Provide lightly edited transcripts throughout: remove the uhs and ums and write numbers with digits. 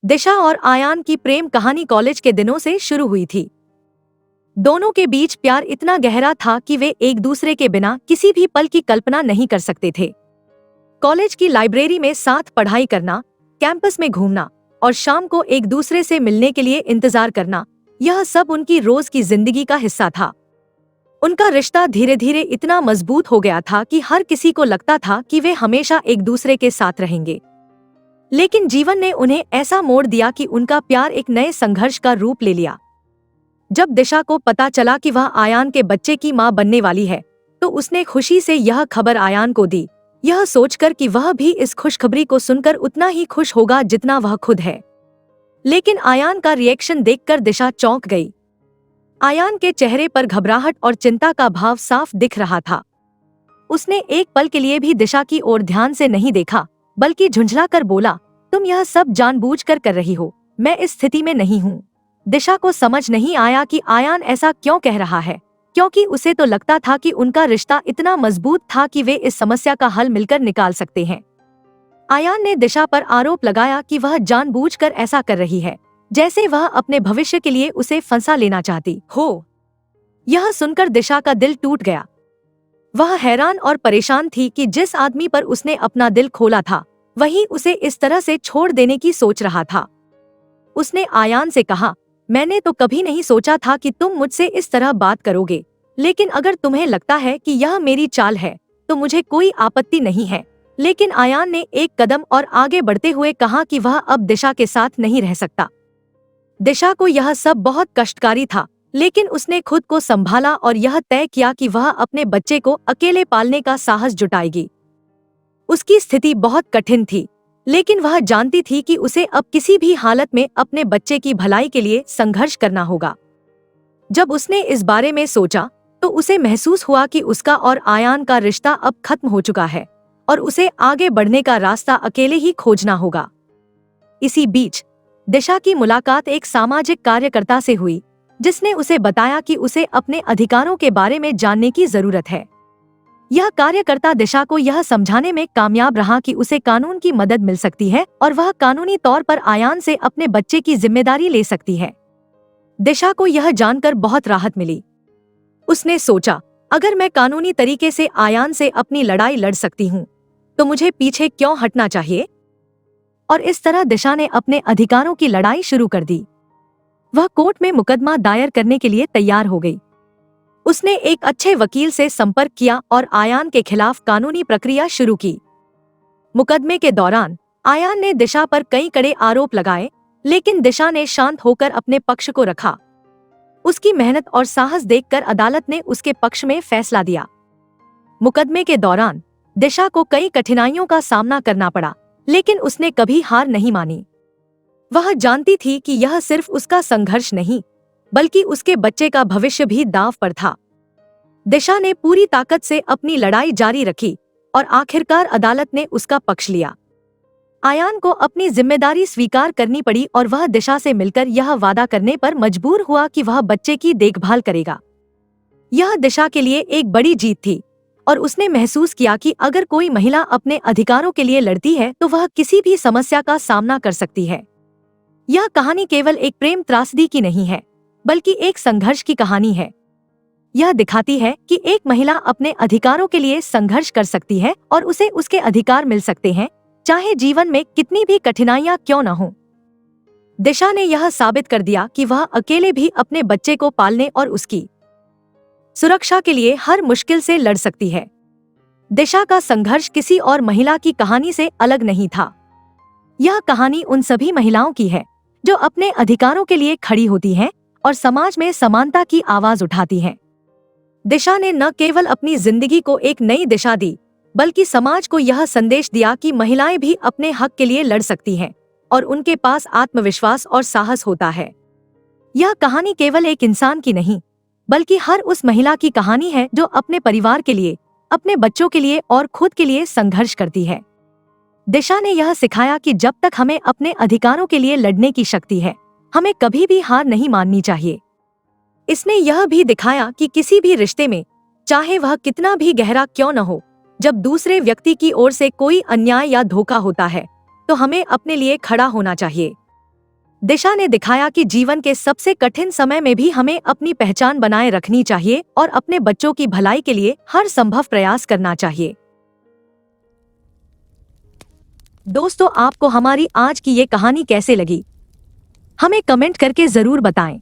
दिशा और आयान की प्रेम कहानी कॉलेज के दिनों से शुरू हुई थी। दोनों के बीच प्यार इतना गहरा था कि वे एक दूसरे के बिना किसी भी पल की कल्पना नहीं कर सकते थे। कॉलेज की लाइब्रेरी में साथ पढ़ाई करना, कैंपस में घूमना और शाम को एक दूसरे से मिलने के लिए इंतजार करना, यह सब उनकी रोज की जिंदगी का हिस्सा था। उनका रिश्ता धीरे धीरे इतना मजबूत हो गया था कि हर किसी को लगता था कि वे हमेशा एक दूसरे के साथ रहेंगे। लेकिन जीवन ने उन्हें ऐसा मोड़ दिया कि उनका प्यार एक नए संघर्ष का रूप ले लिया। जब दिशा को पता चला कि वह आयान के बच्चे की मां बनने वाली है, तो उसने खुशी से यह खबर आयान को दी, यह सोचकर कि वह भी इस खुशखबरी को सुनकर उतना ही खुश होगा जितना वह खुद है। लेकिन आयान का रिएक्शन देखकर दिशा चौंक गई। आयान के चेहरे पर घबराहट और चिंता का भाव साफ दिख रहा था। उसने एक पल के लिए भी दिशा की ओर ध्यान से नहीं देखा, बल्कि झुंझलाकर बोला, तुम यह सब जानबूझकर कर रही हो, मैं इस स्थिति में नहीं हूँ। दिशा को समझ नहीं आया कि आयान ऐसा क्यों कह रहा है, क्योंकि उसे तो लगता था कि उनका रिश्ता इतना मजबूत था कि वे इस समस्या का हल मिलकर निकाल सकते हैं। आयान ने दिशा पर आरोप लगाया कि वह जानबूझकर ऐसा कर रही है, जैसे वह अपने भविष्य के लिए उसे फंसा लेना चाहती हो। यह सुनकर दिशा का दिल टूट गया। वह हैरान और परेशान थी कि जिस आदमी पर उसने अपना दिल खोला था, वही उसे इस तरह से छोड़ देने की सोच रहा था। उसने आयान से कहा, मैंने तो कभी नहीं सोचा था कि तुम मुझसे इस तरह बात करोगे, लेकिन अगर तुम्हें लगता है कि यह मेरी चाल है, तो मुझे कोई आपत्ति नहीं है। लेकिन आयान ने एक कदम और आगे बढ़ते हुए कहा कि वह अब दिशा के साथ नहीं रह सकता। दिशा को यह सब बहुत कष्टकारी था, लेकिन उसने खुद को संभाला और यह तय किया कि वह अपने बच्चे को अकेले पालने का साहस जुटाएगी। उसकी स्थिति बहुत कठिन थी, लेकिन वह जानती थी कि उसे अब किसी भी हालत में अपने बच्चे की भलाई के लिए संघर्ष करना होगा। जब उसने इस बारे में सोचा, तो उसे महसूस हुआ कि उसका और आयान का रिश्ता अब खत्म हो चुका है और उसे आगे बढ़ने का रास्ता अकेले ही खोजना होगा। इसी बीच दिशा की मुलाकात एक सामाजिक कार्यकर्ता से हुई, जिसने उसे बताया कि उसे अपने अधिकारों के बारे में जानने की जरूरत है। यह कार्यकर्ता दिशा को यह समझाने में कामयाब रहा कि उसे कानून की मदद मिल सकती है और वह कानूनी तौर पर आयान से अपने बच्चे की जिम्मेदारी ले सकती है। दिशा को यह जानकर बहुत राहत मिली। उसने सोचा, अगर मैं कानूनी तरीके से आयान से अपनी लड़ाई लड़ सकती हूँ, तो मुझे पीछे क्यों हटना चाहिए। और इस तरह दिशा ने अपने अधिकारों की लड़ाई शुरू कर दी। वह कोर्ट में मुकदमा दायर करने के लिए तैयार हो गई। उसने एक अच्छे वकील से संपर्क किया और आयान के खिलाफ कानूनी प्रक्रिया शुरू की। मुकदमे के दौरान आयान ने दिशा पर कई कड़े आरोप लगाए, लेकिन दिशा ने शांत होकर अपने पक्ष को रखा। उसकी मेहनत और साहस देखकर अदालत ने उसके पक्ष में फैसला दिया। मुकदमे के दौरान दिशा को कई कठिनाइयों का सामना करना पड़ा, लेकिन उसने कभी हार नहीं मानी। वह जानती थी कि यह सिर्फ उसका संघर्ष नहीं, बल्कि उसके बच्चे का भविष्य भी दांव पर था। दिशा ने पूरी ताकत से अपनी लड़ाई जारी रखी और आखिरकार अदालत ने उसका पक्ष लिया। आयान को अपनी जिम्मेदारी स्वीकार करनी पड़ी और वह दिशा से मिलकर यह वादा करने पर मजबूर हुआ कि वह बच्चे की देखभाल करेगा। यह दिशा के लिए एक बड़ी जीत थी और उसने महसूस किया कि अगर कोई महिला अपने अधिकारों के लिए लड़ती है, तो वह किसी भी समस्या का सामना कर सकती है। यह कहानी केवल एक प्रेम त्रासदी की नहीं है, बल्कि एक संघर्ष की कहानी है। यह दिखाती है कि एक महिला अपने अधिकारों के लिए संघर्ष कर सकती है और उसे उसके अधिकार मिल सकते हैं, चाहे जीवन में कितनी भी कठिनाइयां क्यों न हों। दिशा ने यह साबित कर दिया कि वह अकेले भी अपने बच्चे को पालने और उसकी सुरक्षा के लिए हर मुश्किल से लड़ सकती है। दिशा का संघर्ष किसी और महिला की कहानी से अलग नहीं था। यह कहानी उन सभी महिलाओं की है जो अपने अधिकारों के लिए खड़ी होती हैं और समाज में समानता की आवाज उठाती हैं। दिशा ने न केवल अपनी जिंदगी को एक नई दिशा दी, बल्कि समाज को यह संदेश दिया कि महिलाएं भी अपने हक के लिए लड़ सकती हैं और उनके पास आत्मविश्वास और साहस होता है। यह कहानी केवल एक इंसान की नहीं, बल्कि हर उस महिला की कहानी है जो अपने परिवार के लिए, अपने बच्चों के लिए और खुद के लिए संघर्ष करती है। दिशा ने यह सिखाया कि जब तक हमें अपने अधिकारों के लिए लड़ने की शक्ति है, हमें कभी भी हार नहीं माननी चाहिए। इसने यह भी दिखाया कि किसी भी रिश्ते में, चाहे वह कितना भी गहरा क्यों न हो, जब दूसरे व्यक्ति की ओर से कोई अन्याय या धोखा होता है, तो हमें अपने लिए खड़ा होना चाहिए। दिशा ने दिखाया कि जीवन के सबसे कठिन समय में भी हमें अपनी पहचान बनाए रखनी चाहिए और अपने बच्चों की भलाई के लिए हर संभव प्रयास करना चाहिए। दोस्तों, आपको हमारी आज की ये कहानी कैसे लगी, हमें कमेंट करके जरूर बताएं।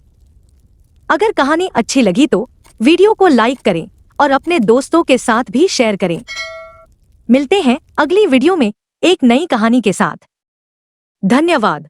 अगर कहानी अच्छी लगी तो वीडियो को लाइक करें और अपने दोस्तों के साथ भी शेयर करें। मिलते हैं अगली वीडियो में एक नई कहानी के साथ। धन्यवाद।